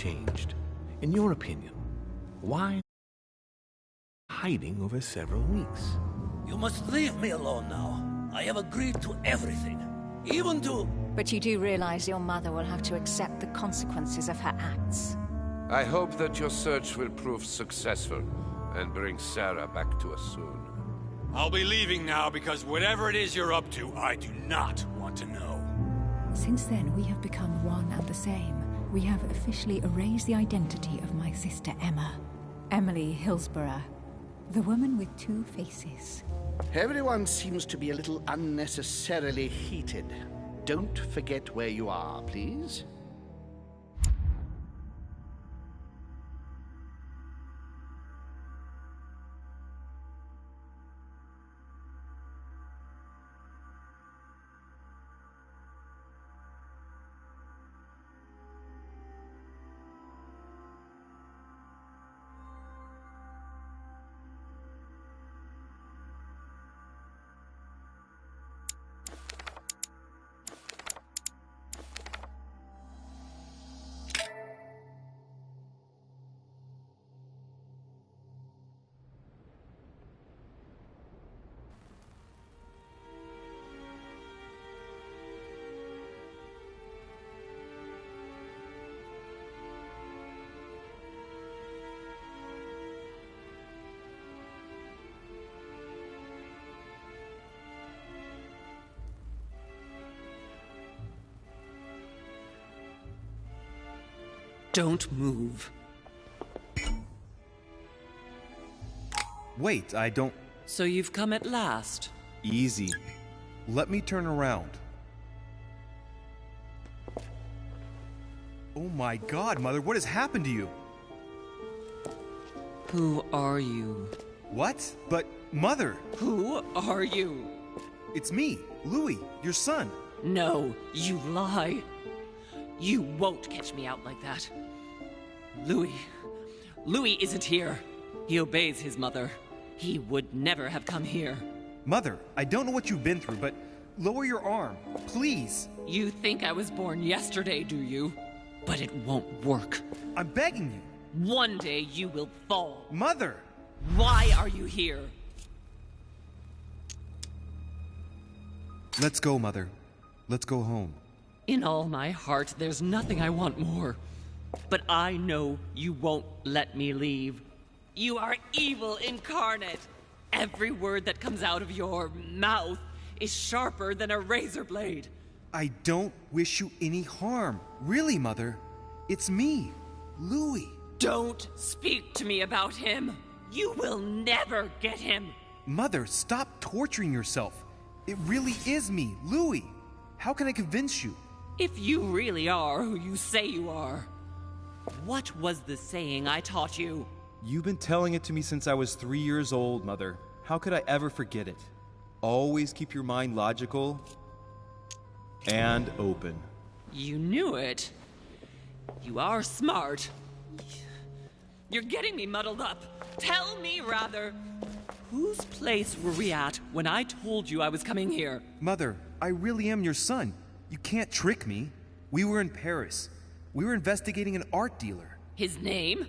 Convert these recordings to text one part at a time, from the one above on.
changed? In your opinion, why hiding over several weeks? You must leave me alone now. I have agreed to everything, even to... But you do realize your mother will have to accept the consequences of her acts. I hope that your search will prove successful and bring Sarah back to us soon. I'll be leaving now because whatever it is you're up to, I do not want to know. Since then, we have become one and the same. We have officially erased the identity of my sister Emma. Emily Hillsborough. The woman with two faces. Everyone seems to be a little unnecessarily heated. Don't forget where you are, please. Don't move. Wait, I don't... So you've come at last. Easy. Let me turn around. Oh my God, Mother, what has happened to you? Who are you? What? But, Mother! Who are you? It's me, Louis, your son. No, you lie. You won't catch me out like that. Louis isn't here. He obeys his mother. He would never have come here. Mother, I don't know what you've been through, but lower your arm, please. You think I was born yesterday, do you? But it won't work. I'm begging you. One day you will fall. Mother! Why are you here? Let's go, Mother. Let's go home. In all my heart, there's nothing I want more. But I know you won't let me leave. You are evil incarnate. Every word that comes out of your mouth is sharper than a razor blade. I don't wish you any harm. Really, Mother. It's me, Louis. Don't speak to me about him. You will never get him. Mother, stop torturing yourself. It really is me, Louis. How can I convince you? If you really are who you say you are, what was the saying I taught you? You've been telling it to me since I was 3 years old, Mother. How could I ever forget it? Always keep your mind logical and open. You knew it. You are smart. You're getting me muddled up. Tell me, rather, whose place were we at when I told you I was coming here? Mother, I really am your son. You can't trick me. We were in Paris. We were investigating an art dealer. His name?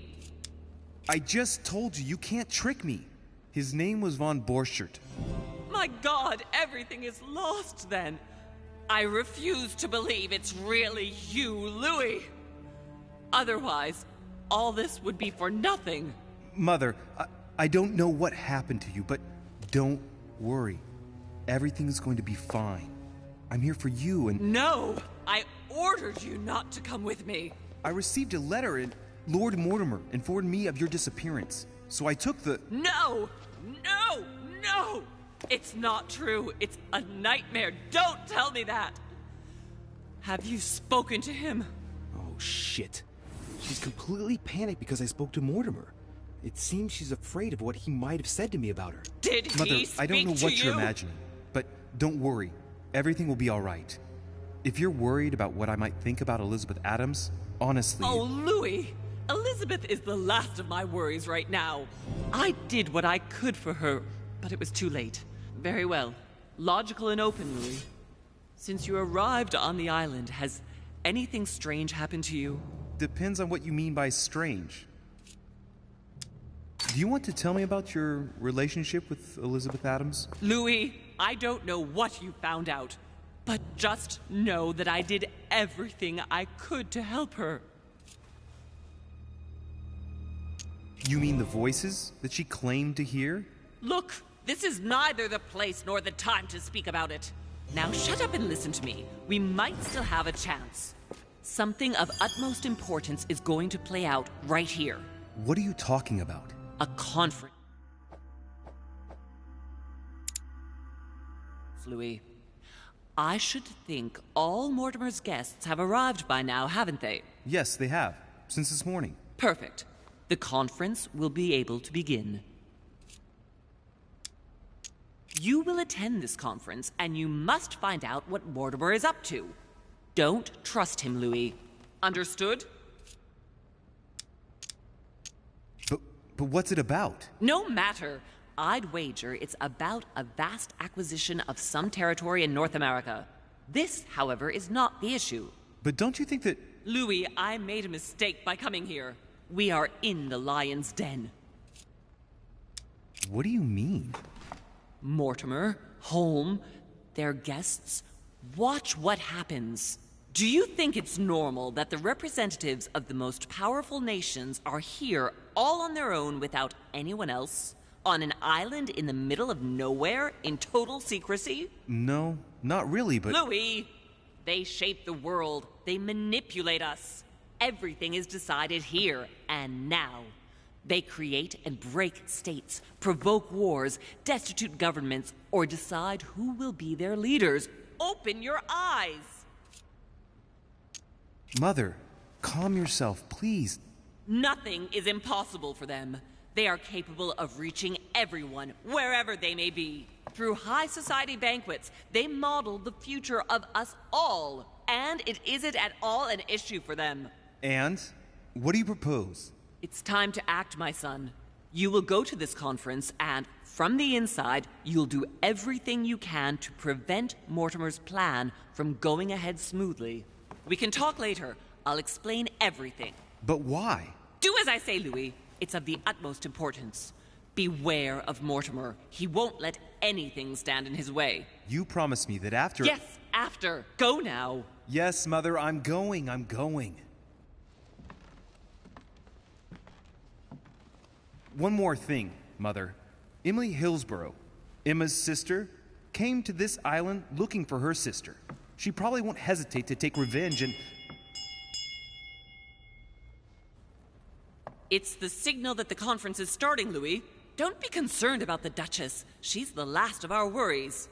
I just told you, you can't trick me. His name was von Borchert. My God, everything is lost then. I refuse to believe it's really you, Louis. Otherwise, all this would be for nothing. Mother, I don't know what happened to you, but don't worry. Everything's going to be fine. I'm here for you and... No! I ordered you not to come with me. I received a letter and Lord Mortimer informed me of your disappearance. So I took the... No! No! No! It's not true. It's a nightmare. Don't tell me that. Have you spoken to him? Oh, shit. She's completely panicked because I spoke to Mortimer. It seems she's afraid of what he might have said to me about her. Did Mother, he speak I don't know to what you? you're imagining, but don't worry. Everything will be all right. If you're worried about what I might think about Elizabeth Adams, honestly... Oh, Louis! Elizabeth is the last of my worries right now. I did what I could for her, but it was too late. Very well. Logical and open, Louis. Since you arrived on the island, has anything strange happened to you? depends on what you mean by strange. Do you want to tell me about your relationship with Elizabeth Adams? Louis, I don't know what you found out, but just know that I did everything I could to help her. You mean the voices that she claimed to hear? Look, this is neither the place nor the time to speak about it. Now shut up and listen to me. We might still have a chance. Something of utmost importance is going to play out right here. What are you talking about? A conference. Louis, I should think all Mortimer's guests have arrived by now, haven't they? Yes, they have. Since this morning. Perfect. The conference will be able to begin. You will attend this conference, and you must find out what Mortimer is up to. Don't trust him, Louis. Understood? But what's it about? No matter. I'd wager it's about a vast acquisition of some territory in North America. This, however, is not the issue. But don't you think that... Louis, I made a mistake by coming here. We are in the lion's den. What do you mean? Mortimer, Holm, their guests. Watch what happens. Do you think it's normal that the representatives of the most powerful nations are here all on their own without anyone else? On an island in the middle of nowhere in total secrecy? No, not really, but... Louis! They shape the world. They manipulate us. Everything is decided here and now. They create and break states, provoke wars, destitute governments, or decide who will be their leaders. Open your eyes! Mother, calm yourself, please. Nothing is impossible for them. They are capable of reaching everyone, wherever they may be. Through high society banquets, they model the future of us all. And it isn't at all an issue for them. And? What do you propose? It's time to act, my son. You will go to this conference, and from the inside, you'll do everything you can to prevent Mortimer's plan from going ahead smoothly. We can talk later. I'll explain everything. But why? Do as I say, Louis. It's of the utmost importance. Beware of Mortimer. He won't let anything stand in his way. You promised me that after... Yes, after. Go now. Yes, Mother, I'm going. One more thing, Mother. Emily Hillsborough, Emma's sister, came to this island looking for her sister. She probably won't hesitate to take revenge and... It's the signal that the conference is starting, Louis. Don't be concerned about the Duchess. She's the last of our worries.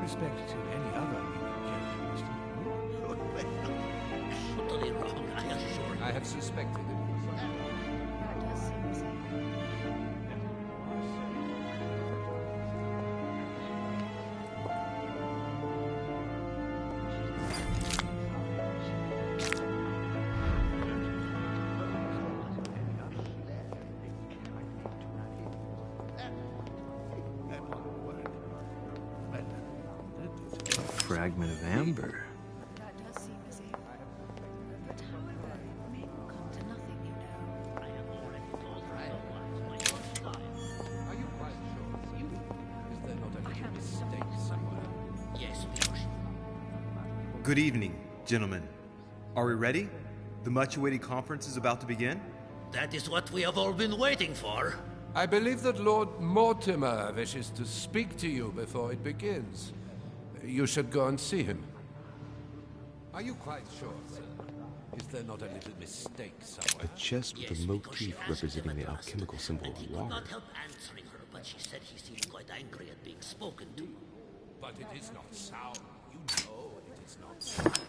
Respect to any other characteristic. Totally wrong, I assure you. I have suspected it. Fragment of amber. That does seem as if Good evening, gentlemen. Are we ready? The much-awaited conference is about to begin? That is what we have all been waiting for. I believe that Lord Mortimer wishes to speak to you before it begins. You should go and see him. Are you quite sure, sir? Is there not a little mistake somewhere? A chest with a motif representing the alchemical symbol And he of could water. not help answering her, but she said he seemed quite angry at being spoken to. But it is not sound. You know it is not sound.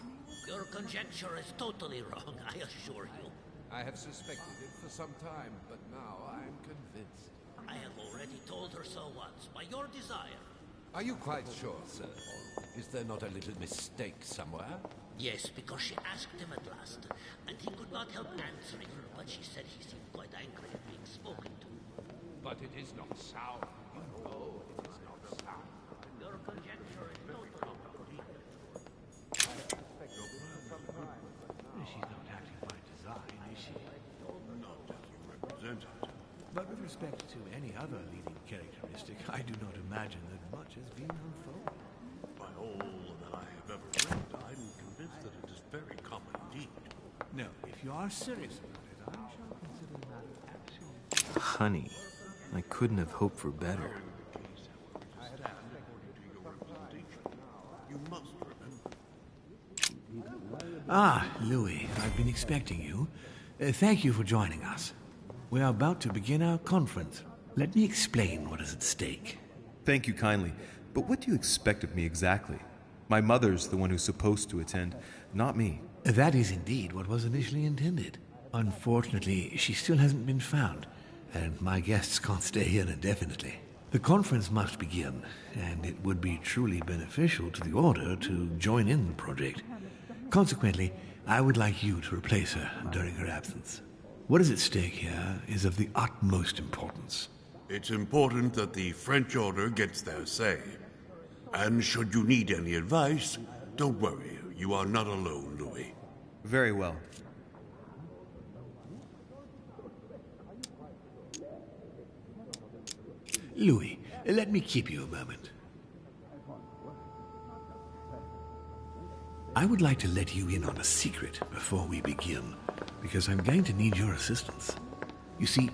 Your conjecture is totally wrong, I assure you. I have suspected it for some time, but now I am convinced. I have already told her so once, by your desire. Are you quite sure, sir? Is there not a little mistake somewhere? Yes, because she asked him at last, and he could not help answering her, but she said he seemed quite angry at being spoken to. But it is not sound. You know it is not sound. Your conjecture is totally wrong. She's not acting by design, is she? Not as you represent it. But with respect to any other leading characteristic, I do not imagine that much has been unfolded. By all that I have ever read, I'm convinced that it is very common indeed. No, if you are serious about it, I shall consider the matter absolutely. Honey, I couldn't have hoped for better. You must remember. Ah, Louis, I've been expecting you. Thank you for joining us. We are about to begin our conference. Let me explain what is at stake. Thank you kindly, but what do you expect of me exactly? My mother's the one who's supposed to attend, not me. That is indeed what was initially intended. Unfortunately, she still hasn't been found, and my guests can't stay here indefinitely. The conference must begin, and it would be truly beneficial to the Order to join in the project. Consequently, I would like you to replace her during her absence. What is at stake here is of the utmost importance. It's important that the French Order gets their say. And should you need any advice, don't worry. You are not alone, Louis. Very well. Louis, let me keep you a moment. I would like to let you in on a secret before we begin, because I'm going to need your assistance. You see,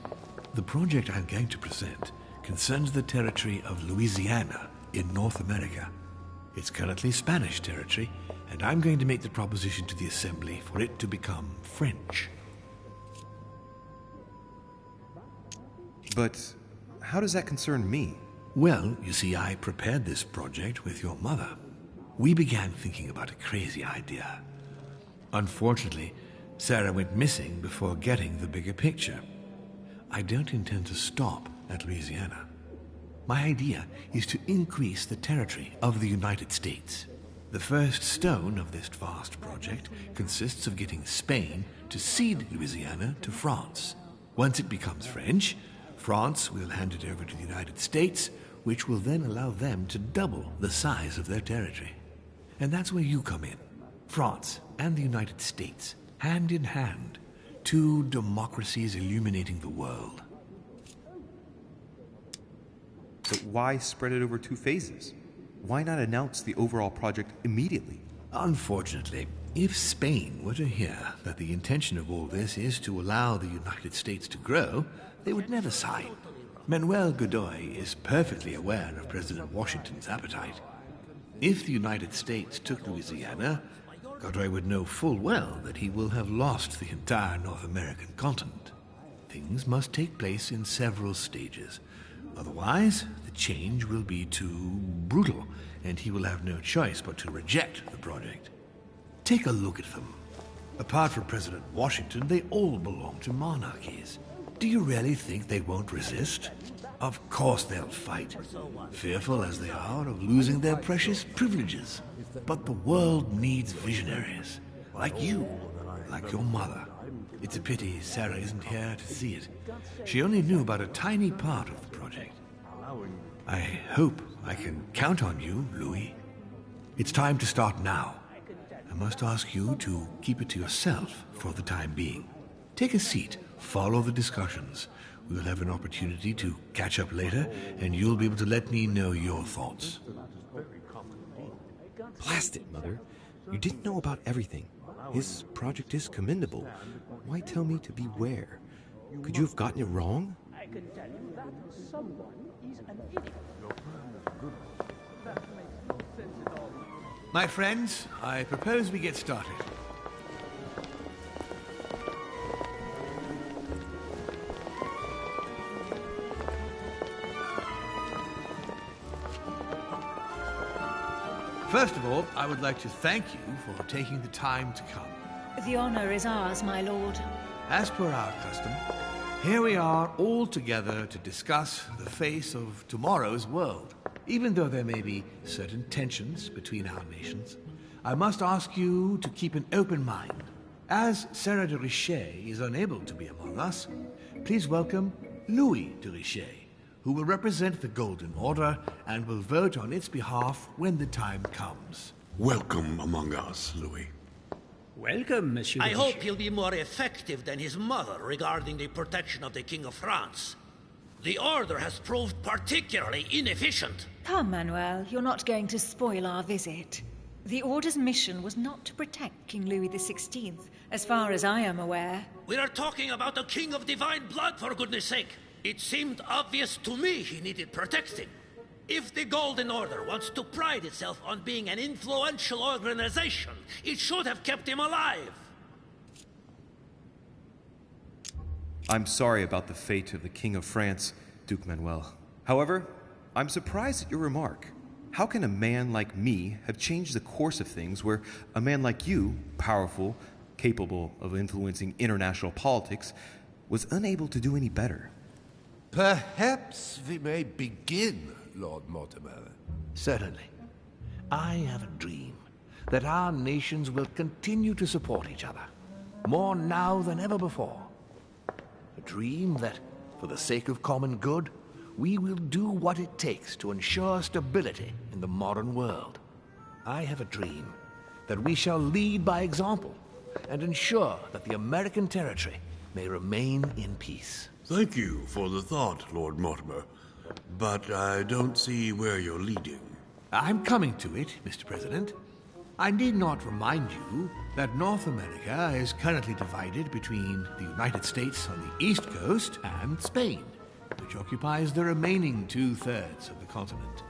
the project I'm going to present concerns the territory of Louisiana in North America. It's currently Spanish territory, and I'm going to make the proposition to the Assembly for it to become French. But how does that concern me? Well, you see, I prepared this project with your mother. We began thinking about a crazy idea. Unfortunately, Sarah went missing before getting the bigger picture. I don't intend to stop at Louisiana. My idea is to increase the territory of the United States. The first stone of this vast project consists of getting Spain to cede Louisiana to France. Once it becomes French, France will hand it over to the United States, which will then allow them to double the size of their territory. And that's where you come in. France and the United States, hand in hand, two democracies illuminating the world. But why spread it over 2 phases? Why not announce the overall project immediately? Unfortunately, if Spain were to hear that the intention of all this is to allow the United States to grow, they would never sign. Manuel Godoy is perfectly aware of President Washington's appetite. If the United States took Louisiana, Godoy would know full well that he will have lost the entire North American continent. Things must take place in several stages. Otherwise, the change will be too brutal, and he will have no choice but to reject the project. Take a look at them. Apart from President Washington, they all belong to monarchies. Do you really think they won't resist? Of course they'll fight, fearful as they are of losing their precious privileges. But the world needs visionaries, like you, like your mother. It's a pity Sarah isn't here to see it. She only knew about a tiny part of the project. I hope I can count on you, Louis. It's time to start now. I must ask you to keep it to yourself for the time being. Take a seat, follow the discussions. We'll have an opportunity to catch up later, and you'll be able to let me know your thoughts. Blast it, Mother. You didn't know about everything. His project is commendable. Why tell me to beware? Could you have gotten it wrong? I can tell you that someone is an idiot. That makes no sense at all. My friends, I propose we get started. First of all, I would like to thank you for taking the time to come. The honor is ours, my lord. As per our custom, here we are all together to discuss the face of tomorrow's world. Even though there may be certain tensions between our nations, I must ask you to keep an open mind. As Sarah de Richet is unable to be among us, please welcome Louis de Richet, who will represent the Golden Order and will vote on its behalf when the time comes. Welcome among us, Louis. Welcome, Monsieur. I hope he'll be more effective than his mother regarding the protection of the King of France. The Order has proved particularly inefficient. Come, Manuel, you're not going to spoil our visit. The Order's mission was not to protect King Louis XVI, as far as I am aware. We are talking about a king of divine blood, for goodness sake. It seemed obvious to me he needed protecting. If the Golden Order wants to pride itself on being an influential organization, it should have kept him alive. I'm sorry about the fate of the King of France, Duke Manuel. However, I'm surprised at your remark. How can a man like me have changed the course of things where a man like you, powerful, capable of influencing international politics, was unable to do any better? Perhaps we may begin, Lord Mortimer. Certainly. I have a dream that our nations will continue to support each other, more now than ever before. A dream that, for the sake of common good, we will do what it takes to ensure stability in the modern world. I have a dream that we shall lead by example and ensure that the American territory may remain in peace. Thank you for the thought, Lord Mortimer. But I don't see where you're leading. I'm coming to it, Mr. President. I need not remind you that North America is currently divided between the United States on the East Coast and Spain, which occupies the remaining 2/3 of the continent.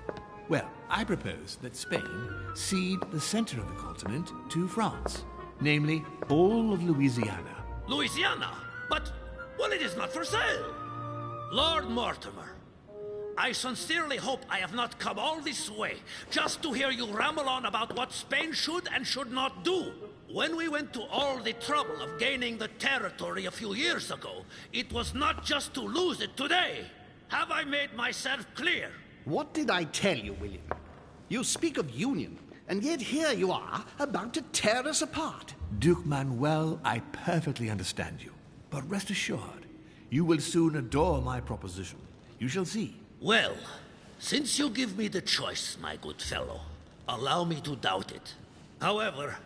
Well, I propose that Spain cede the center of the continent to France, namely all of Louisiana. Louisiana? But, well, it is not for sale. Lord Mortimer, I sincerely hope I have not come all this way just to hear you ramble on about what Spain should and should not do. When we went to all the trouble of gaining the territory a few years ago, it was not just to lose it today. Have I made myself clear? What did I tell you, William? You speak of union, and yet here you are, about to tear us apart. Duke Manuel, I perfectly understand you. But rest assured, you will soon adore my proposition. You shall see. Well, since you give me the choice, my good fellow, allow me to doubt it. However,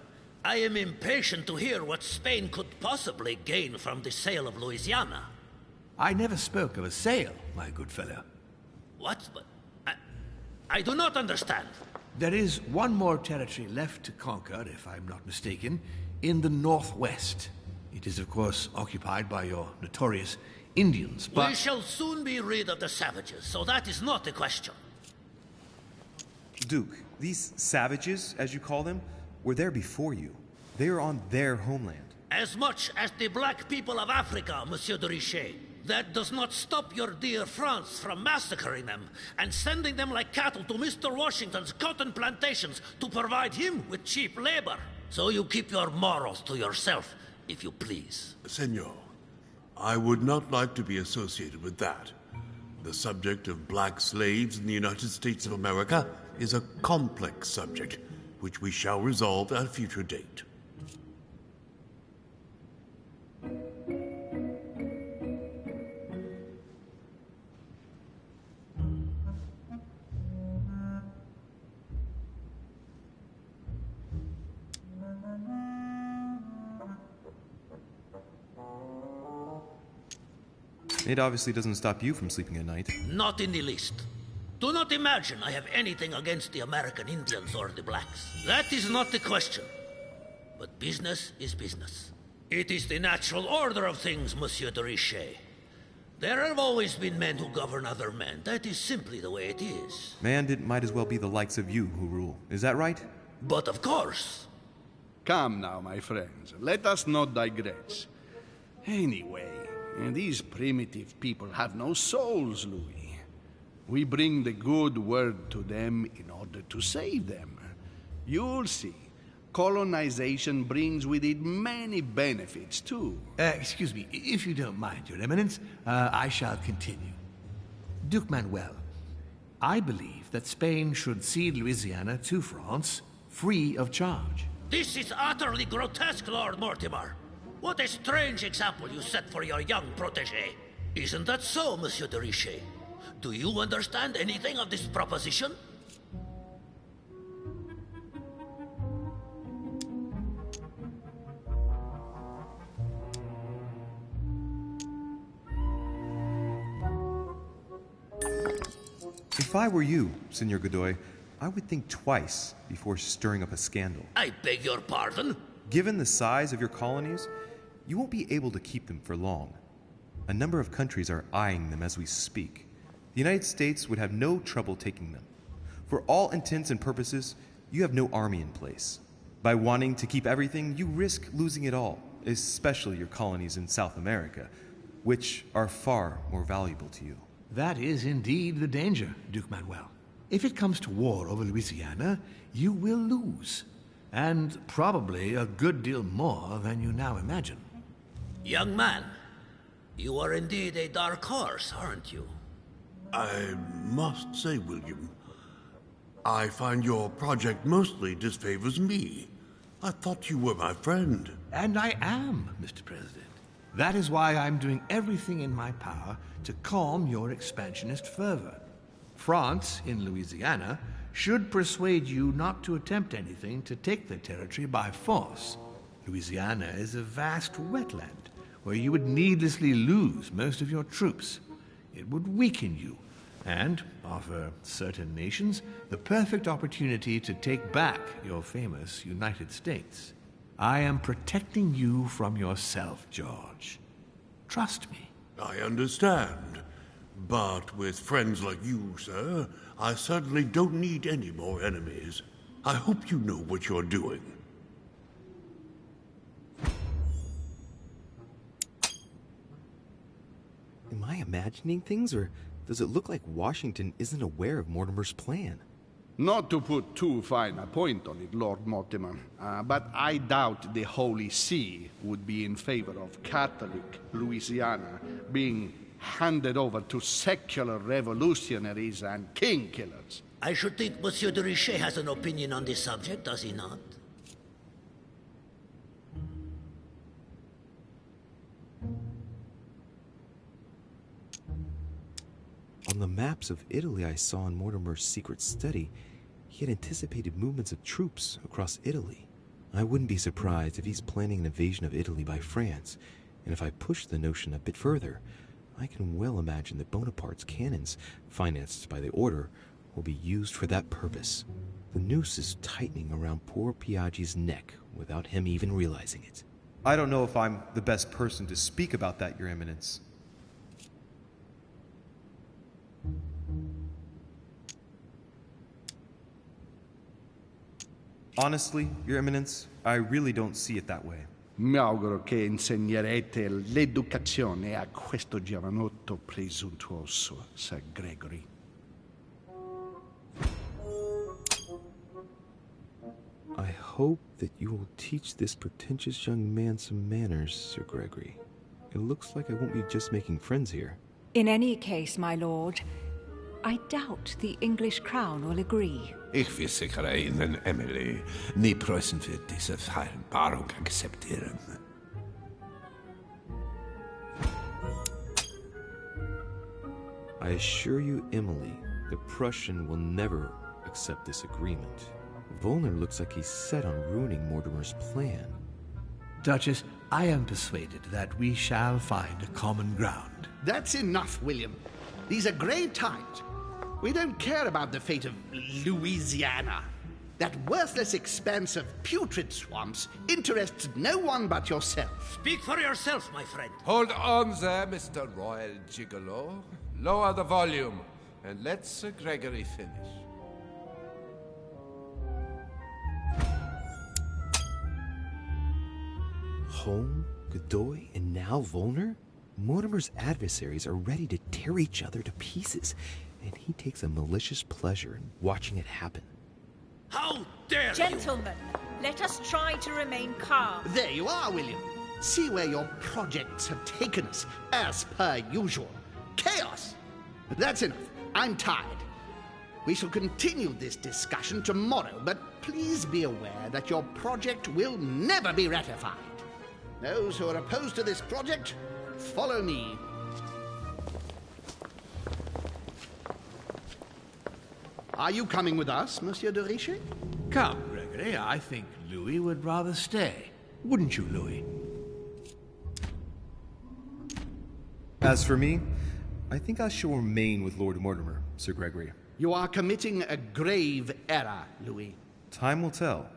I am impatient to hear what Spain could possibly gain from the sale of Louisiana. I never spoke of a sale, my good fellow. What? But I do not understand. There is one more territory left to conquer, if I'm not mistaken, in the northwest. It is, of course, occupied by your notorious Indians, but... We shall soon be rid of the savages, so that is not the question. Duke, these savages, as you call them, were there before you. They are on their homeland. As much as the black people of Africa, Monsieur de Richet. That does not stop your dear France from massacring them and sending them like cattle to Mr. Washington's cotton plantations to provide him with cheap labor. So you keep your morals to yourself, if you please. Senor, I would not like to be associated with that. The subject of black slaves in the United States of America is a complex subject, which we shall resolve at a future date. It obviously doesn't stop you from sleeping at night. Not in the least. Do not imagine I have anything against the American Indians or the blacks. That is not the question. business is business. It is the natural order of things, Monsieur de Richet. There have always been men who govern other men. That is simply the way it is. And it might as well be the likes of you who rule. Is that right? But of course. Come now, my friends. Let us not digress. Anyway, these primitive people have no souls, Louis. We bring the good word to them in order to save them. You'll see. Colonization brings with it many benefits, too. Excuse me, if you don't mind, Your Eminence, I shall continue. Duke Manuel, I believe that Spain should cede Louisiana to France free of charge. This is utterly grotesque, Lord Mortimer. What a strange example you set for your young protégé. Isn't that so, Monsieur de Richet? Do you understand anything of this proposition? If I were you, Senor Godoy, I would think twice before stirring up a scandal. I beg your pardon? Given the size of your colonies, you won't be able to keep them for long. A number of countries are eyeing them as we speak. The United States would have no trouble taking them. For all intents and purposes, you have no army in place. By wanting to keep everything, you risk losing it all, especially your colonies in South America, which are far more valuable to you. That is indeed the danger, Duke Manuel. If it comes to war over Louisiana, you will lose. And probably a good deal more than you now imagine. Young man, you are indeed a dark horse, aren't you? I must say, William, I find your project mostly disfavors me. I thought you were my friend. And I am, Mr. President. That is why I'm doing everything in my power to calm your expansionist fervor. France, in Louisiana, should persuade you not to attempt anything to take the territory by force. Louisiana is a vast wetland where you would needlessly lose most of your troops. It would weaken you and offer certain nations the perfect opportunity to take back your famous United States. I am protecting you from yourself, George. Trust me. I understand. But with friends like you, sir, I certainly don't need any more enemies. I hope you know what you're doing. Am I imagining things, or does it look like Washington isn't aware of Mortimer's plan? Not to put too fine a point on it, Lord Mortimer, but I doubt the Holy See would be in favor of Catholic Louisiana being handed over to secular revolutionaries and king killers. I should think Monsieur de Richet has an opinion on this subject, does he not? On the maps of Italy I saw in Mortimer's secret study, he had anticipated movements of troops across Italy. I wouldn't be surprised if he's planning an invasion of Italy by France, and if I push the notion a bit further, I can well imagine that Bonaparte's cannons, financed by the Order, will be used for that purpose. The noose is tightening around poor Piaggi's neck without him even realizing it. I don't know if I'm the best person to speak about that, Your Eminence. Honestly, Your Eminence, I really don't see it that way. Mi auguro che insegnerete l'educazione a questo giovanotto presuntuoso, Sir Gregory. I hope that you will teach this pretentious young man some manners, Sir Gregory. It looks like I won't be just making friends here. In any case, my lord, I doubt the English crown will agree. Ich versichere Ihnen, Emily, nie Preußen wird diese Vereinbarung akzeptieren. I assure you, Emily, the Prussian will never accept this agreement. Volner looks like he's set on ruining Mortimer's plan. Duchess, I am persuaded that we shall find a common ground. That's enough, William. These are grave times. We don't care about the fate of Louisiana. That worthless expanse of putrid swamps interests no one but yourself. Speak for yourself, my friend. Hold on there, Mr. Royal Gigolo. Lower the volume, and let Sir Gregory finish. Home, Godoy, and now Volner? Mortimer's adversaries are ready to tear each other to pieces, and he takes a malicious pleasure in watching it happen. How dare Gentlemen, let us try to remain calm. There you are, William. See where your projects have taken us, as per usual. Chaos! That's enough. I'm tired. We shall continue this discussion tomorrow, but please be aware that your project will never be ratified. Those who are opposed to this project, follow me. Are you coming with us, Monsieur de Richet? Come, Gregory. I think Louis would rather stay. Wouldn't you, Louis? As for me, I think I shall remain with Lord Mortimer, Sir Gregory. You are committing a grave error, Louis. Time will tell.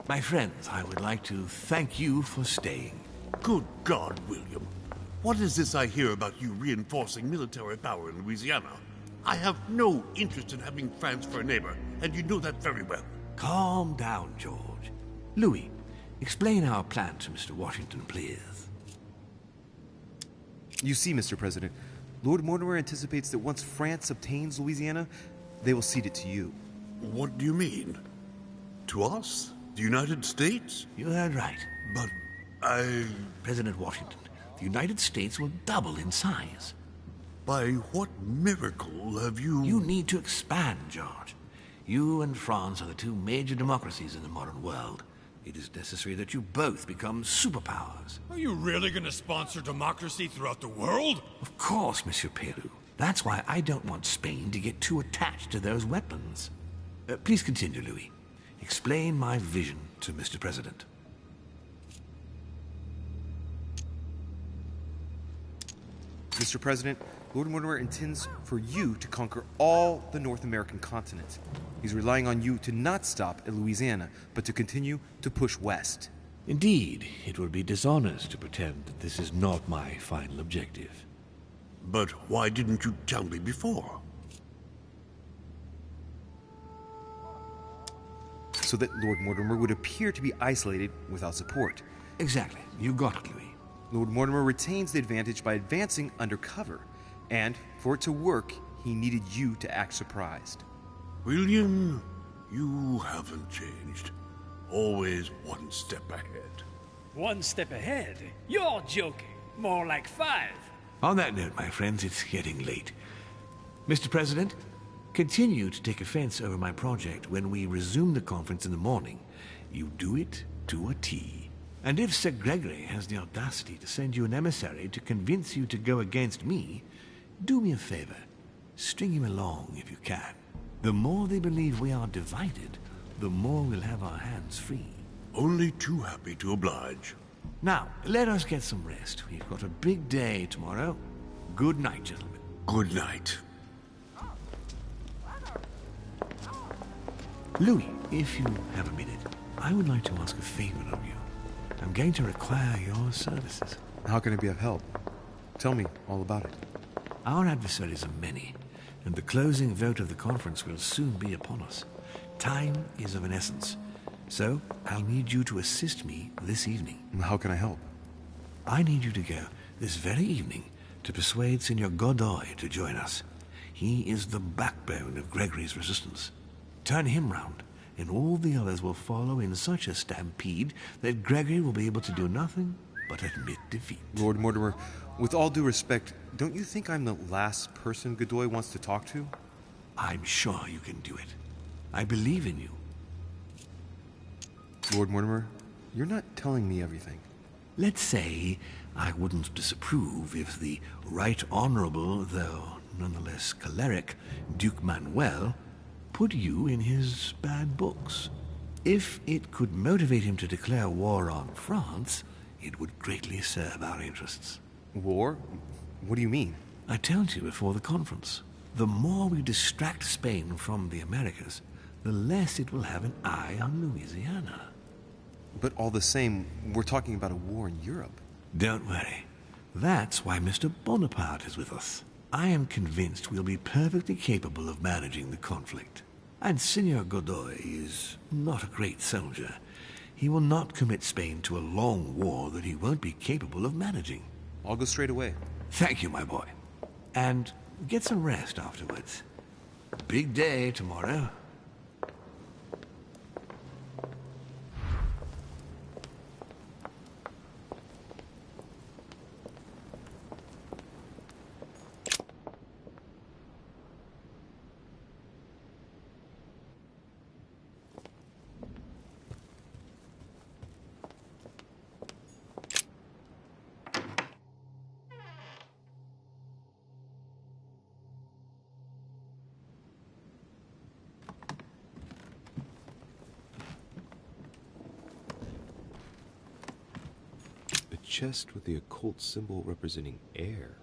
My friends, I would like to thank you for staying. Good God, William. What is this I hear about you reinforcing military power in Louisiana? I have no interest in having France for a neighbor, and you know that very well. Calm down, George. Louis, explain our plan to Mr. Washington, please. You see, Mr. President, Lord Mortimer anticipates that once France obtains Louisiana, they will cede it to you. What do you mean? To us? The United States? You heard right. But President Washington, the United States will double in size. By what miracle have you... You need to expand, George. You and France are the two major democracies in the modern world. It is necessary that you both become superpowers. Are you really going to sponsor democracy throughout the world? Of course, Monsieur Peru. That's why I don't want Spain to get too attached to those weapons. Please continue, Louis. Explain my vision to Mr. President. Mr. President, Lord Mortimer intends for you to conquer all the North American continent. He's relying on you to not stop at Louisiana, but to continue to push west. Indeed, it would be dishonest to pretend that this is not my final objective. But why didn't you tell me before? So that Lord Mortimer would appear to be isolated without support. Exactly. You got it, Louis. Lord Mortimer retains the advantage by advancing undercover, and for it to work, he needed you to act surprised. William, you haven't changed. Always one step ahead. One step ahead? You're joking. More like 5. On that note, my friends, it's getting late. Mr. President, continue to take offense over my project when we resume the conference in the morning. You do it to a T. And if Sir Gregory has the audacity to send you an emissary to convince you to go against me, do me a favor. String him along if you can. The more they believe we are divided, the more we'll have our hands free. Only too happy to oblige. Now, let us get some rest. We've got a big day tomorrow. Good night, gentlemen. Good night. Louis, if you have a minute, I would like to ask a favor of you. I'm going to require your services. How can I be of help? Tell me all about it. Our adversaries are many, and the closing vote of the conference will soon be upon us. Time is of an essence, so I'll need you to assist me this evening. How can I help? I need you to go this very evening to persuade Senor Godoy to join us. He is the backbone of Gregory's resistance. Turn him round, and all the others will follow in such a stampede that Gregory will be able to do nothing but admit defeat. Lord Mortimer, with all due respect, don't you think I'm the last person Godoy wants to talk to? I'm sure you can do it. I believe in you. Lord Mortimer, you're not telling me everything. Let's say I wouldn't disapprove if the Right Honorable, though nonetheless choleric, Duke Manuel put you in his bad books. If it could motivate him to declare war on France, it would greatly serve our interests. War? What do you mean? I told you before the conference. The more we distract Spain from the Americas, the less it will have an eye on Louisiana. But all the same, we're talking about a war in Europe. Don't worry. That's why Mr. Bonaparte is with us. I am convinced we'll be perfectly capable of managing the conflict. And Senor Godoy is not a great soldier. He will not commit Spain to a long war that he won't be capable of managing. I'll go straight away. Thank you, my boy. And get some rest afterwards. Big day tomorrow. Chest with the occult symbol representing air.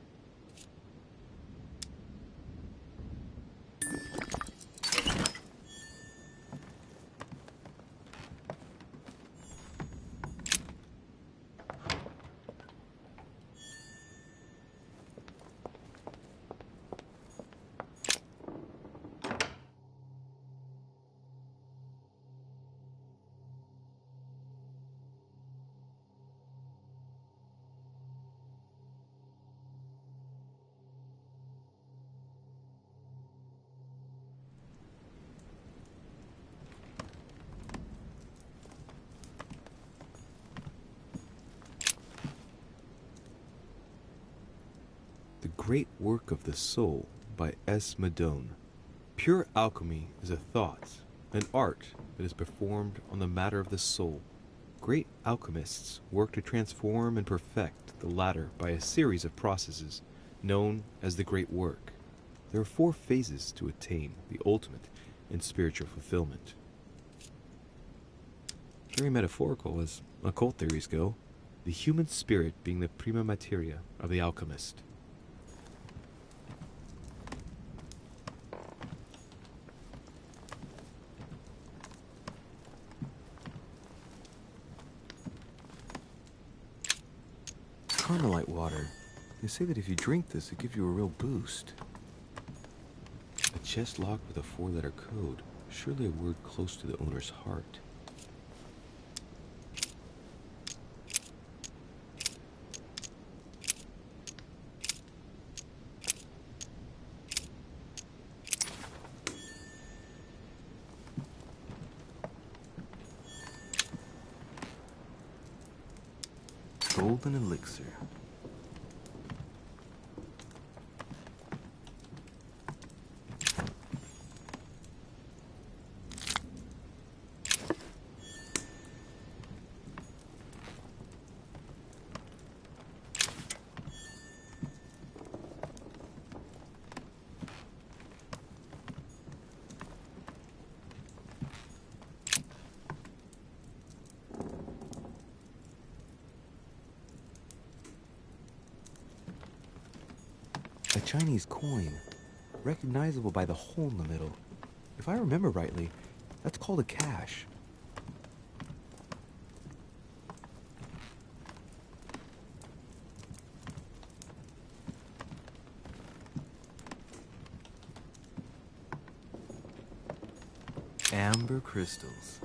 The Great Work of the Soul by S. Madone. Pure alchemy is a thought, an art that is performed on the matter of the soul. Great alchemists work to transform and perfect the latter by a series of processes known as the Great Work. There are 4 phases to attain the ultimate in spiritual fulfillment. Very metaphorical as occult theories go, the human spirit being the prima materia of the alchemist. Carmelite water. They say that if you drink this, it gives you a real boost. A chest locked with a 4-letter code. Surely a word close to the owner's heart. Golden elixir. A Chinese coin, recognizable by the hole in the middle. If I remember rightly, that's called a cash. Amber crystals.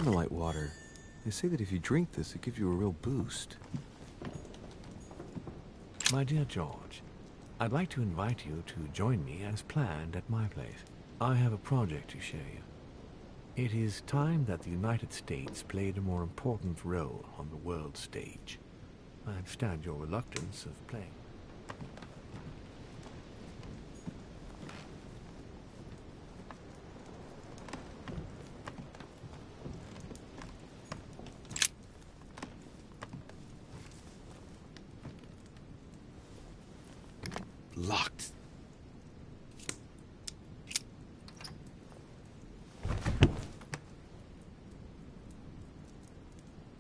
candlelight water. They say that if you drink this, it gives you a real boost. My dear George, I'd like to invite you to join me as planned at my place. I have a project to show you. It is time that the United States played a more important role on the world stage. I understand your reluctance of playing. Locked.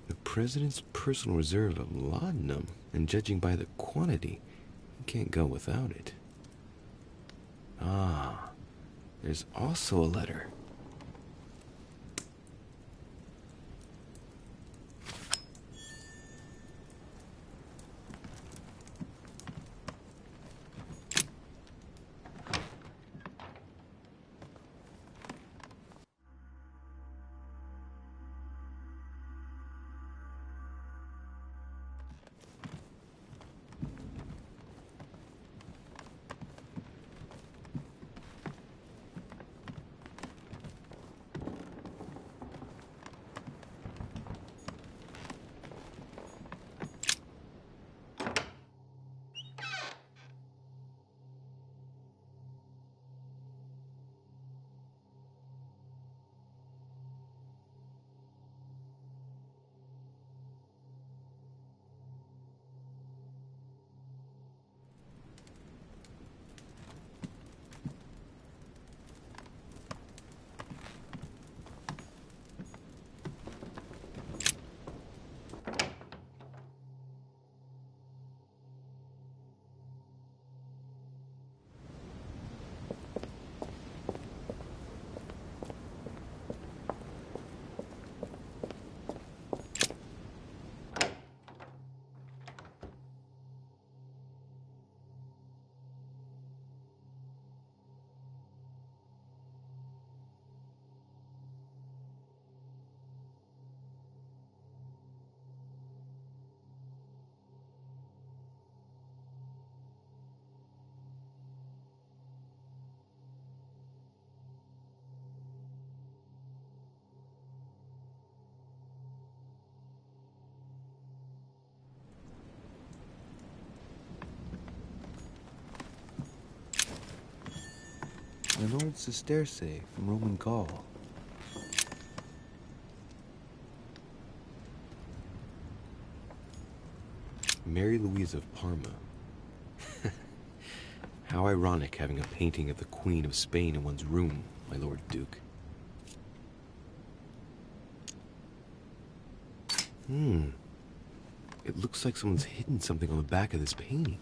The president's personal reserve of laudanum, and judging by the quantity, you can't go without it. Ah, there's also a letter. An old sesterce from Roman Gaul. Mary Louise of Parma. How ironic having a painting of the Queen of Spain in one's room, my Lord Duke. It looks like someone's hidden something on the back of this painting.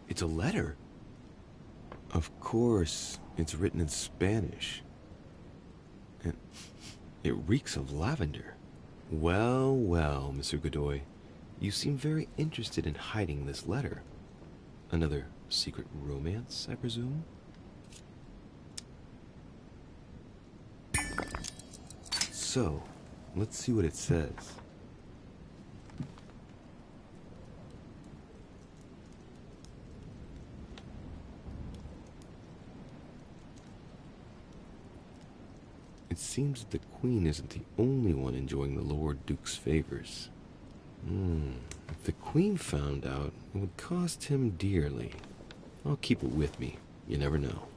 It's a letter. Of course, it's written in Spanish. And it reeks of lavender. Well, well, Mr. Godoy, you seem very interested in hiding this letter. Another secret romance, I presume? So, let's see what it says. It seems that the Queen isn't the only one enjoying the Lord Duke's favors. If the Queen found out, it would cost him dearly. I'll keep it with me. You never know.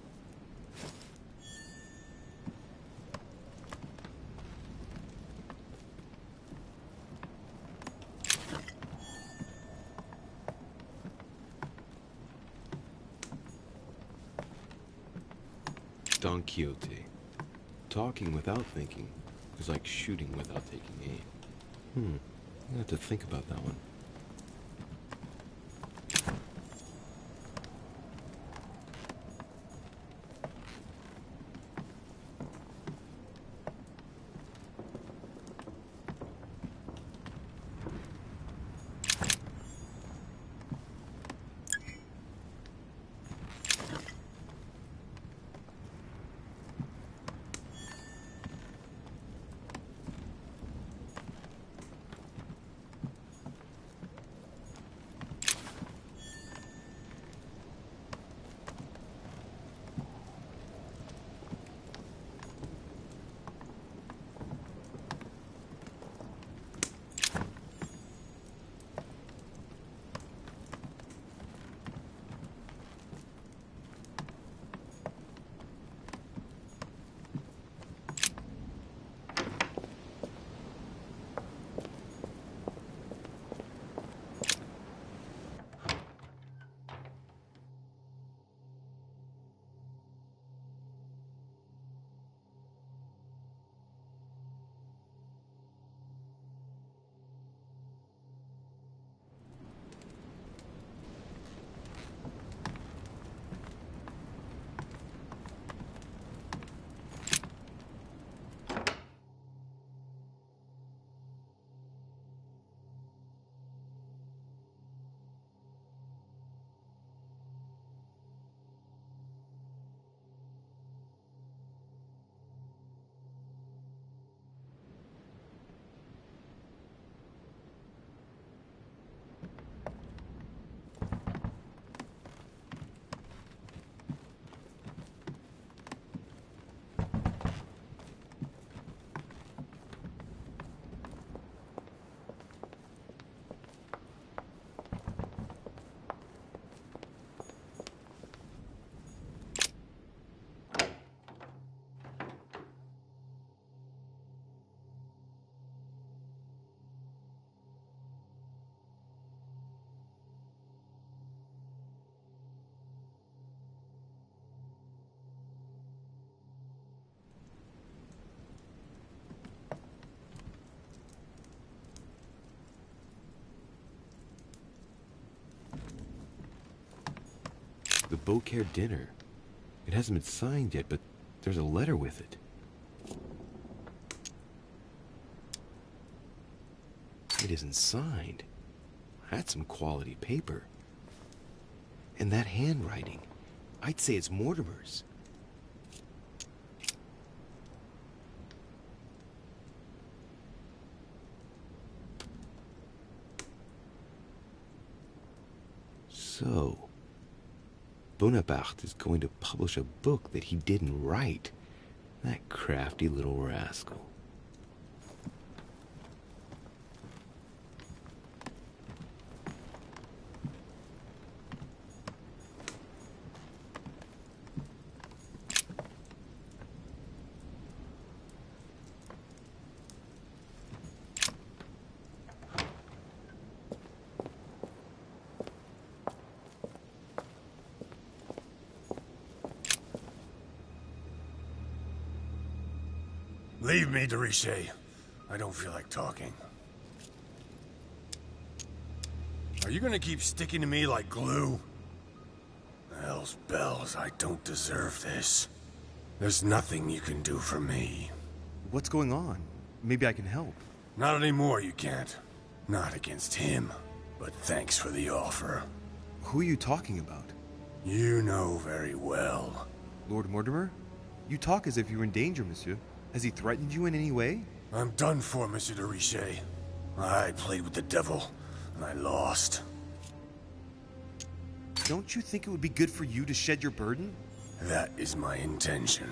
Don Quixote. Talking without thinking is like shooting without taking aim. I have to think about that one. The Beaucaire dinner. It hasn't been signed yet, but there's a letter with it. It isn't signed. That's some quality paper. And that handwriting, I'd say it's Mortimer's. So, Bonaparte is going to publish a book that he didn't write. That crafty little rascal. Leave me, de Richet. I don't feel like talking. Are you gonna keep sticking to me like glue? Hell's bells, I don't deserve this. There's nothing you can do for me. What's going on? Maybe I can help. Not anymore, you can't. Not against him. But thanks for the offer. Who are you talking about? You know very well. Lord Mortimer? You talk as if you were in danger, monsieur. Has he threatened you in any way? I'm done for, Monsieur de Richet. I played with the devil, and I lost. Don't you think it would be good for you to shed your burden? That is my intention.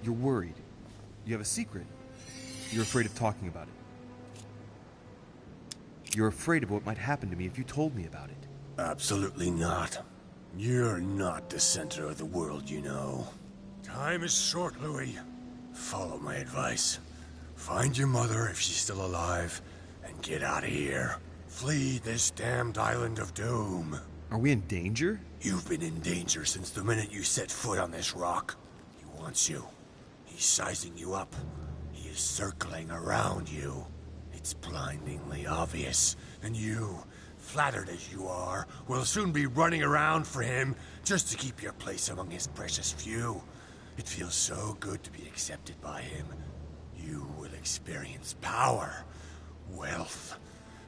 You're worried. You have a secret. You're afraid of talking about it. You're afraid of what might happen to me if you told me about it. Absolutely not. You're not the center of the world, you know. Time is short, Louis. Follow my advice. Find your mother if she's still alive, and get out of here. Flee this damned island of doom. Are we in danger? You've been in danger since the minute you set foot on this rock. He wants you. He's sizing you up. He is circling around you. It's blindingly obvious, and you, flattered as you are, will soon be running around for him just to keep your place among his precious few. It feels so good to be accepted by him. You will experience power, wealth,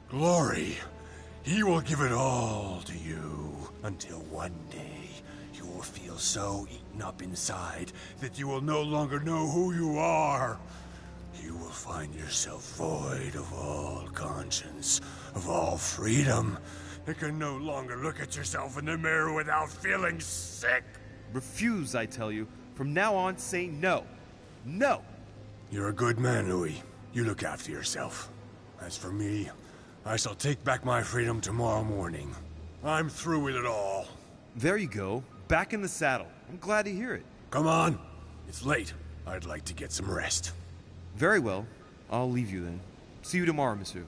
glory. He will give it all to you until one day you will feel so eaten up inside that you will no longer know who you are. You will find yourself void of all conscience, of all freedom, and can no longer look at yourself in the mirror without feeling sick. Refuse, I tell you. From now on, say no. No! You're a good man, Louis. You look after yourself. As for me, I shall take back my freedom tomorrow morning. I'm through with it all. There you go. Back in the saddle. I'm glad to hear it. Come on. It's late. I'd like to get some rest. Very well. I'll leave you then. See you tomorrow, monsieur.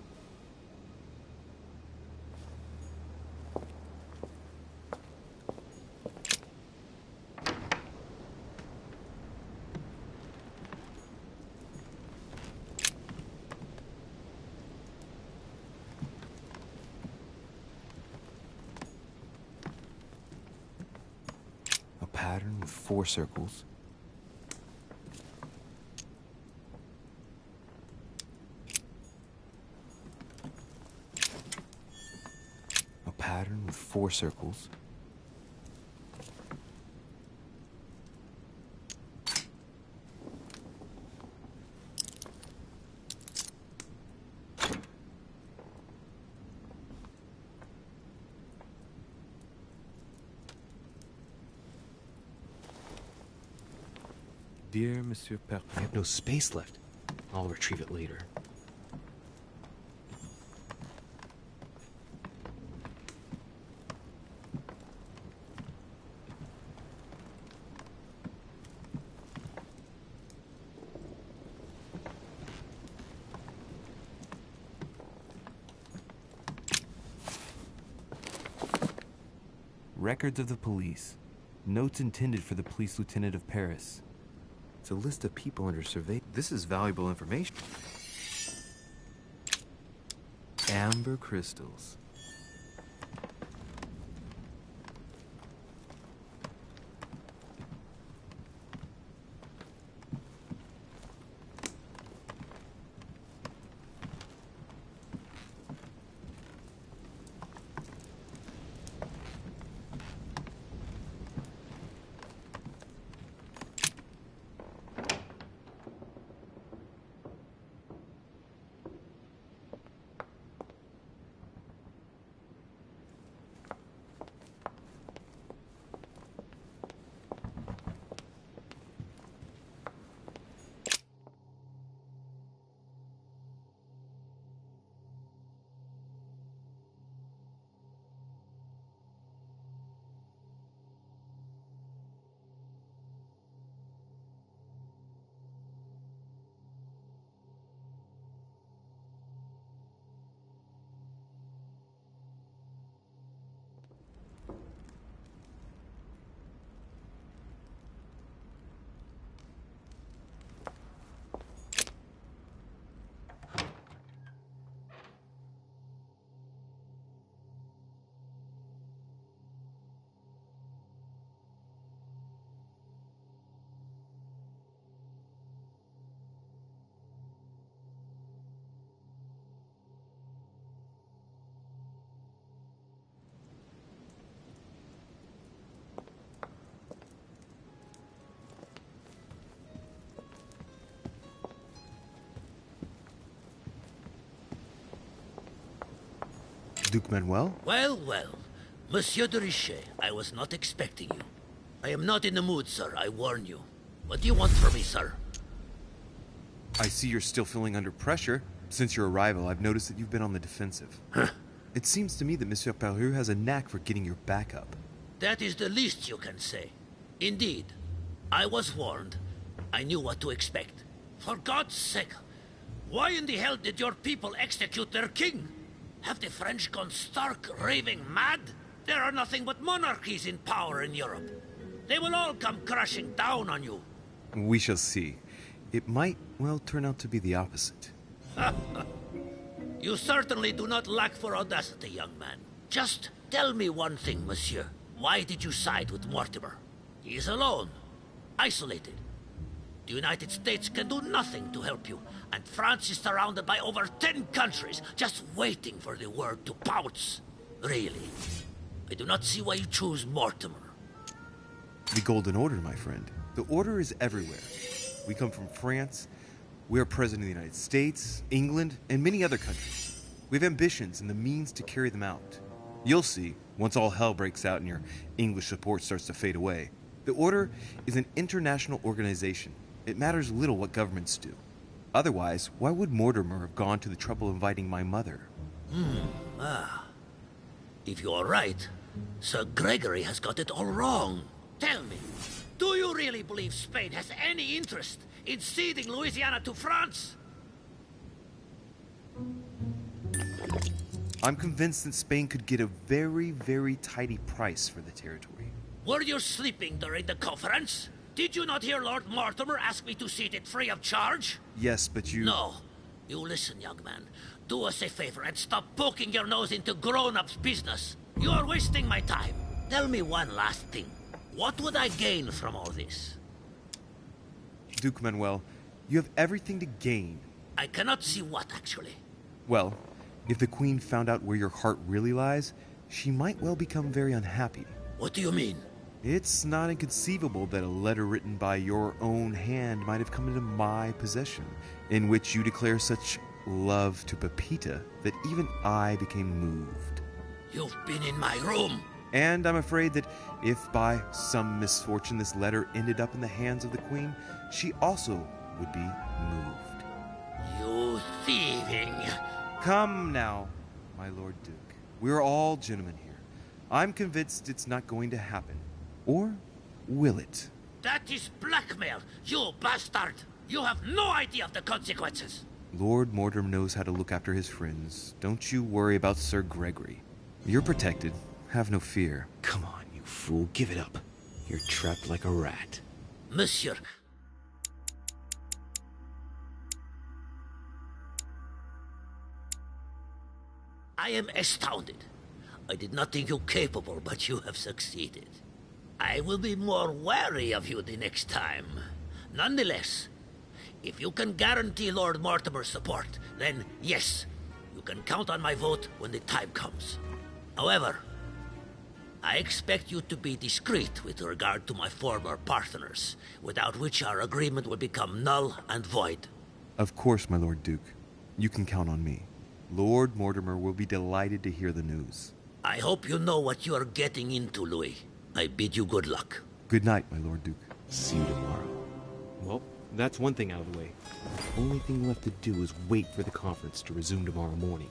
Pattern with 4 circles. A pattern with 4 circles. Dear Monsieur Perpin. I have no space left. I'll retrieve it later. Records of the police. Notes intended for the police lieutenant of Paris. It's a list of people under survey. This is valuable information. Amber crystals. Duke Manuel? Well, well. Monsieur de Richet, I was not expecting you. I am not in the mood, sir, I warn you. What do you want from me, sir? I see you're still feeling under pressure. Since your arrival, I've noticed that you've been on the defensive. It seems to me that Monsieur Peru has a knack for getting your back up. That is the least you can say. Indeed, I was warned. I knew what to expect. For God's sake, why in the hell did your people execute their king? Have the French gone stark raving mad? There are nothing but monarchies in power in Europe. They will all come crashing down on you. We shall see. It might, well, turn out to be the opposite. You certainly do not lack for audacity, young man. Just tell me one thing, monsieur. Why did you side with Mortimer? He is alone, isolated. The United States can do nothing to help you, and France is surrounded by over 10 countries, just waiting for the word to pounce. Really, I do not see why you choose Mortimer. The Golden Order, my friend. The Order is everywhere. We come from France. We are President of the United States, England, and many other countries. We have ambitions and the means to carry them out. You'll see, once all hell breaks out and your English support starts to fade away. The Order is an international organization. It matters little what governments do. Otherwise, why would Mortimer have gone to the trouble of inviting my mother? If you are right, Sir Gregory has got it all wrong. Tell me, do you really believe Spain has any interest in ceding Louisiana to France? I'm convinced that Spain could get a very, very tidy price for the territory. Were you sleeping during the conference? Did you not hear Lord Mortimer ask me to cede it free of charge? Yes, but you... No. You listen, young man. Do us a favor and stop poking your nose into grown-ups' business. You are wasting my time. Tell me one last thing. What would I gain from all this? Duke Manuel, you have everything to gain. I cannot see what, actually. Well, if the Queen found out where your heart really lies, she might well become very unhappy. What do you mean? It's not inconceivable that a letter written by your own hand might have come into my possession, in which you declare such love to Pepita that even I became moved. You've been in my room. And I'm afraid that if by some misfortune this letter ended up in the hands of the Queen, she also would be moved. You thieving... Come now, my Lord Duke. We're all gentlemen here. I'm convinced it's not going to happen. Or will it? That is blackmail, you bastard! You have no idea of the consequences! Lord Mortimer knows how to look after his friends. Don't you worry about Sir Gregory. You're protected. Have no fear. Come on, you fool. Give it up. You're trapped like a rat. Monsieur... I am astounded. I did not think you capable, but you have succeeded. I will be more wary of you the next time. Nonetheless, if you can guarantee Lord Mortimer's support, then yes, you can count on my vote when the time comes. However, I expect you to be discreet with regard to my former partners, without which our agreement will become null and void. Of course, my Lord Duke. You can count on me. Lord Mortimer will be delighted to hear the news. I hope you know what you are getting into, Louis. I bid you good luck. Good night, my Lord Duke. See you tomorrow. Well, that's one thing out of the way. The only thing left to do is wait for the conference to resume tomorrow morning.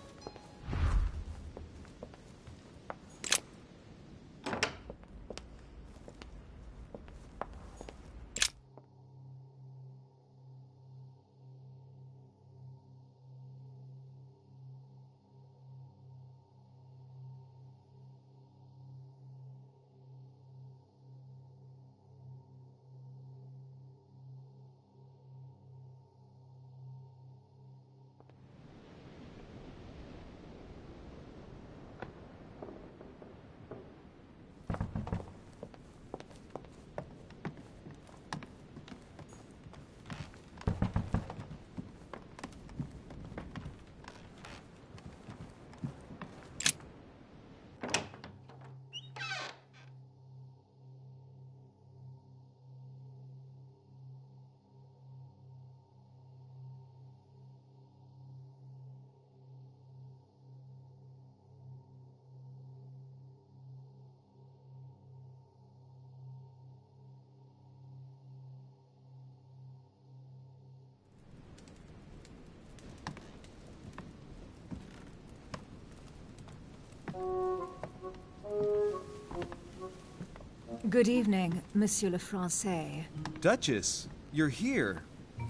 Good evening, Monsieur le Français. Duchess, you're here.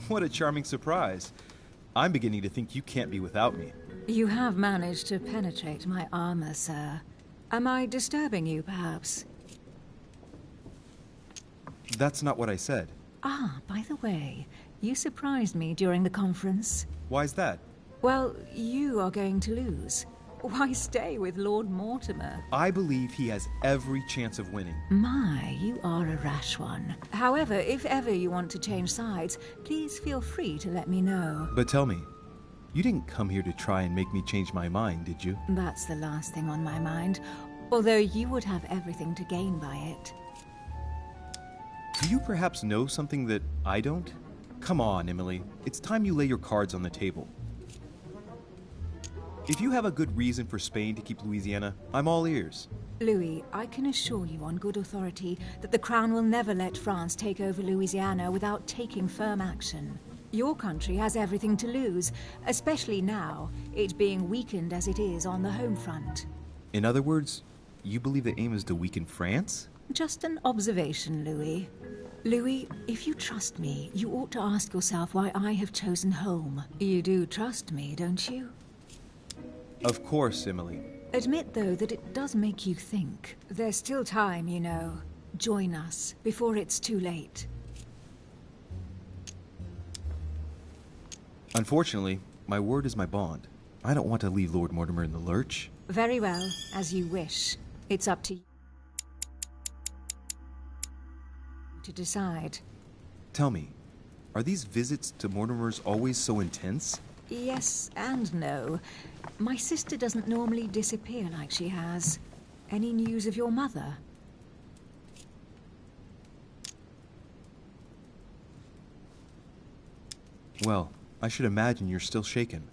What a charming surprise. I'm beginning to think you can't be without me. You have managed to penetrate my armor, sir. Am I disturbing you, perhaps? That's not what I said. Ah, by the way, you surprised me during the conference. Why's that? Well, you are going to lose. Why stay with Lord Mortimer? I believe he has every chance of winning. My, you are a rash one. However, if ever you want to change sides, please feel free to let me know. But tell me, you didn't come here to try and make me change my mind, did you? That's the last thing on my mind, although you would have everything to gain by it. Do you perhaps know something that I don't? Come on, Emily. It's time you lay your cards on the table. If you have a good reason for Spain to keep Louisiana, I'm all ears. Louis, I can assure you on good authority that the Crown will never let France take over Louisiana without taking firm action. Your country has everything to lose, especially now, it being weakened as it is on the home front. In other words, you believe the aim is to weaken France? Just an observation, Louis. Louis, if you trust me, you ought to ask yourself why I have chosen home. You do trust me, don't you? Of course, Emily. Admit, though, that it does make you think. There's still time, you know. Join us, before it's too late. Unfortunately, my word is my bond. I don't want to leave Lord Mortimer in the lurch. Very well, as you wish. It's up to you to decide. Tell me, are these visits to Mortimer's always so intense? Yes and no. My sister doesn't normally disappear like she has. Any news of your mother? Well, I should imagine you're still shaken.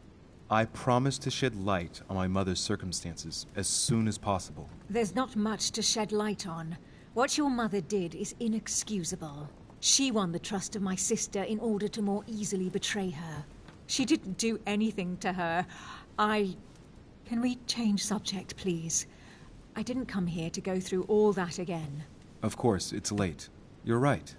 I promise to shed light on my mother's circumstances as soon as possible. There's not much to shed light on. What your mother did is inexcusable. She won the trust of my sister in order to more easily betray her. She didn't do anything to her. Can we change subject, please? I didn't come here to go through all that again. Of course, it's late. You're right.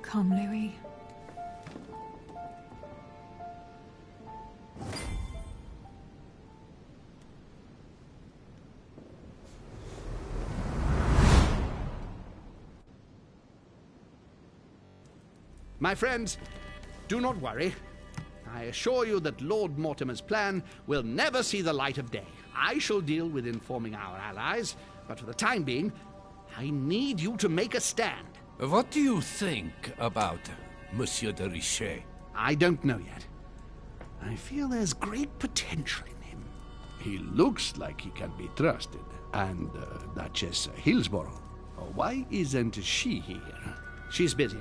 Come, Louis. My friends, do not worry. I assure you that Lord Mortimer's plan will never see the light of day. I shall deal with informing our allies, but for the time being, I need you to make a stand. What do you think about Monsieur de Richet? I don't know yet. I feel there's great potential in him. He looks like he can be trusted. And Duchess Hillsborough. Why isn't she here? She's busy.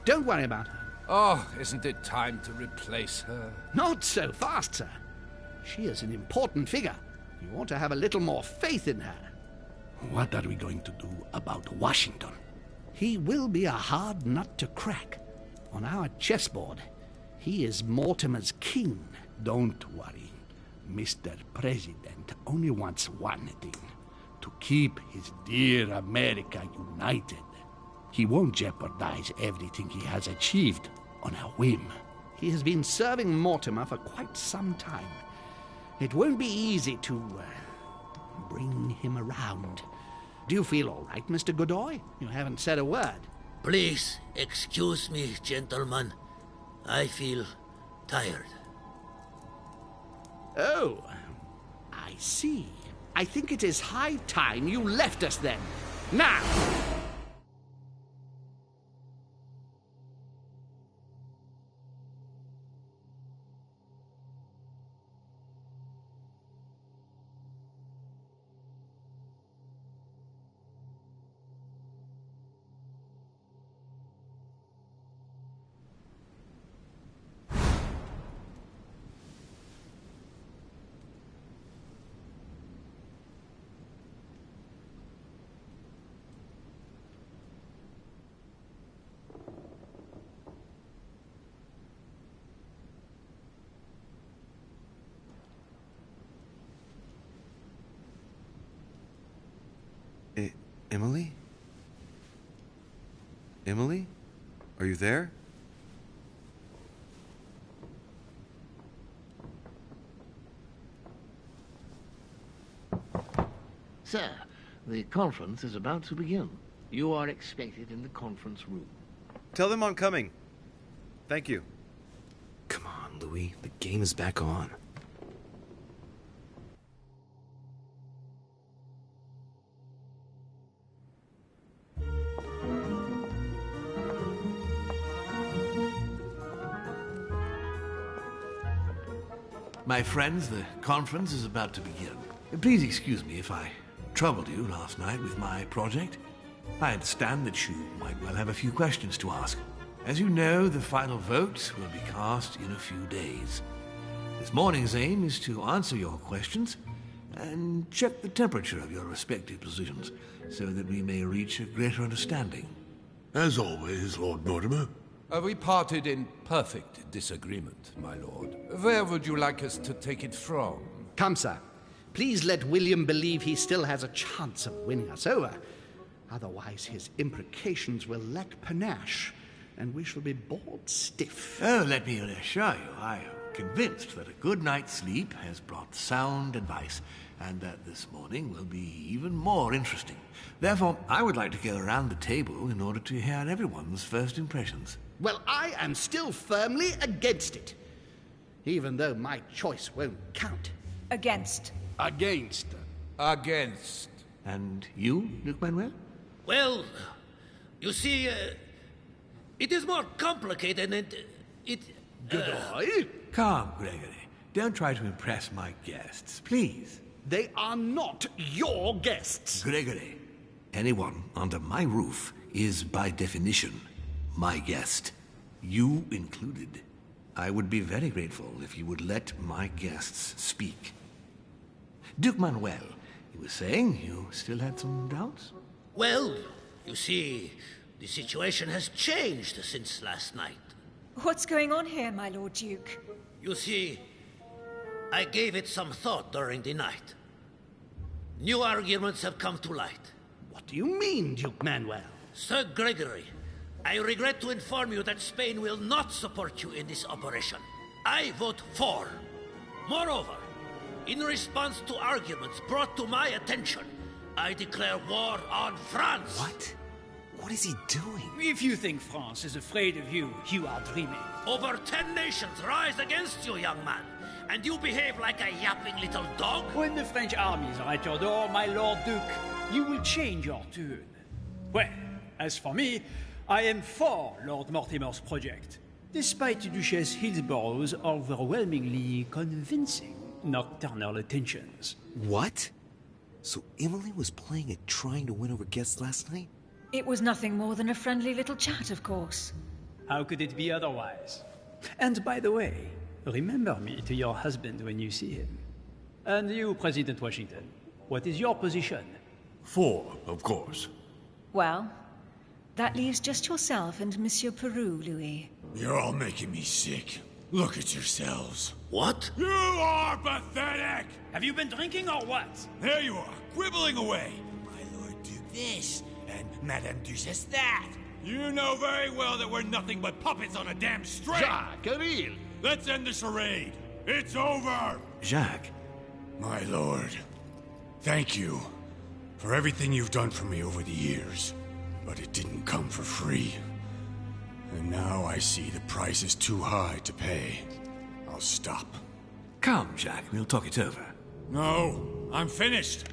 Don't worry about her. Oh, isn't it time to replace her? Not so fast, sir. She is an important figure. You ought to have a little more faith in her. What are we going to do about Washington? He will be a hard nut to crack. On our chessboard, he is Mortimer's king. Don't worry. Mr. President only wants one thing. To keep his dear America united. He won't jeopardize everything he has achieved on a whim. He has been serving Mortimer for quite some time. It won't be easy to bring him around. Do you feel all right, Mr. Godoy? You haven't said a word. Please excuse me, gentlemen. I feel tired. Oh, I see. I think it is high time you left us then. Now! Emily? Emily? Are you there? Sir, the conference is about to begin. You are expected in the conference room. Tell them I'm coming. Thank you. Come on, Louis. The game is back on. My friends, the conference is about to begin. Please excuse me if I troubled you last night with my project. I understand that you might well have a few questions to ask. As you know, the final vote will be cast in a few days. This morning's aim is to answer your questions and check the temperature of your respective positions so that we may reach a greater understanding. As always, Lord Mortimer. We parted in perfect disagreement, my lord. Where would you like us to take it from? Come, sir. Please let William believe he still has a chance of winning us over. Otherwise, his imprecations will lack panache, and we shall be bored stiff. Oh, let me reassure you, I am convinced that a good night's sleep has brought sound advice, and that this morning will be even more interesting. Therefore, I would like to go around the table in order to hear everyone's first impressions. Well, I am still firmly against it, even though my choice won't count. Against. Against. Against. And you, Duke Manuel? Well, you see, it is more complicated and it... Goodbye. Calm, Gregory. Don't try to impress my guests, please. They are not your guests. Gregory, anyone under my roof is by definition my guest. You included. I would be very grateful if you would let my guests speak. Duke Manuel, you were saying you still had some doubts? Well, you see, the situation has changed since last night. What's going on here, my Lord Duke? You see, I gave it some thought during the night. New arguments have come to light. What do you mean, Duke Manuel? Sir Gregory, I regret to inform you that Spain will not support you in this operation. I vote for. Moreover, in response to arguments brought to my attention, I declare war on France. What? What is he doing? If you think France is afraid of you, you are dreaming. Over 10 nations rise against you, young man, and you behave like a yapping little dog? When the French armies are at your door, my Lord Duke, you will change your tune. Well, as for me, I am for Lord Mortimer's project, despite Duchess Hillsborough's overwhelmingly convincing nocturnal attentions. What? So Emily was playing at trying to win over guests last night? It was nothing more than a friendly little chat, of course. How could it be otherwise? And by the way, remember me to your husband when you see him. And you, President Washington, what is your position? For, of course. Well, that leaves just yourself and Monsieur Peru, Louis. You're all making me sick. Look at yourselves. What? You are pathetic! Have you been drinking or what? There you are, quibbling away. My Lord Duke this, and Madame Duchess that. You know very well that we're nothing but puppets on a damn string. Jacques, Camille! Let's end the charade. It's over! Jacques. My lord, thank you for everything you've done for me over the years. But it didn't come for free. And now I see the price is too high to pay. I'll stop. Come, Jacques, we'll talk it over. No, I'm finished.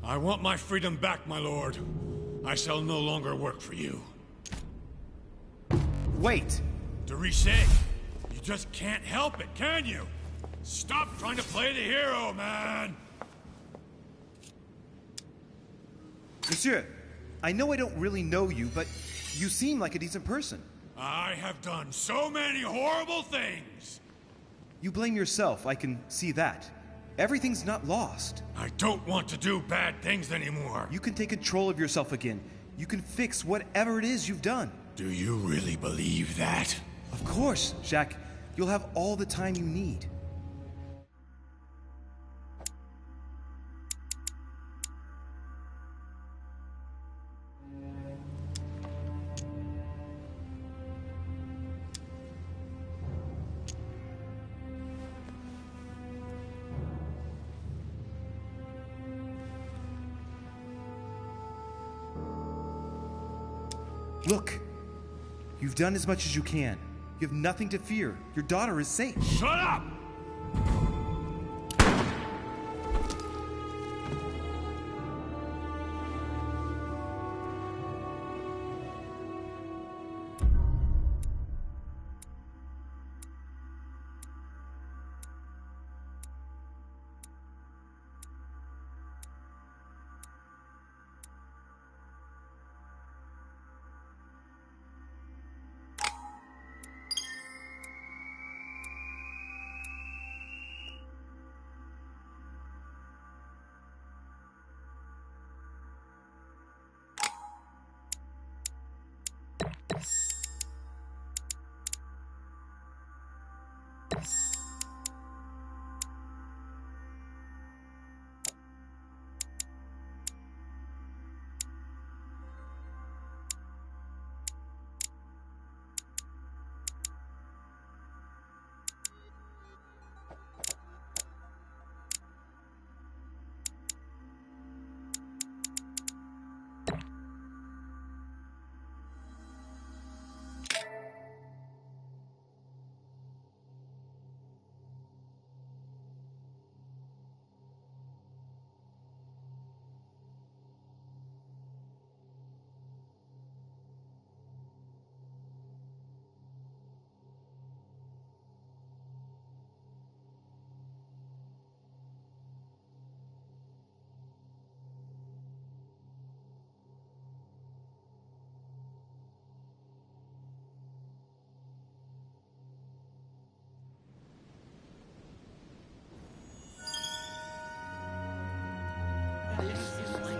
I want my freedom back, my lord. I shall no longer work for you. Wait! De Richet, you just can't help it, can you? Stop trying to play the hero, man! Monsieur, I know I don't really know you, but you seem like a decent person. I have done so many horrible things! You blame yourself, I can see that. Everything's not lost. I don't want to do bad things anymore. You can take control of yourself again. You can fix whatever it is you've done. Do you really believe that? Of course, Jacques. You'll have all the time you need. Look, you've done as much as you can. You have nothing to fear. Your daughter is safe. Shut up! This is my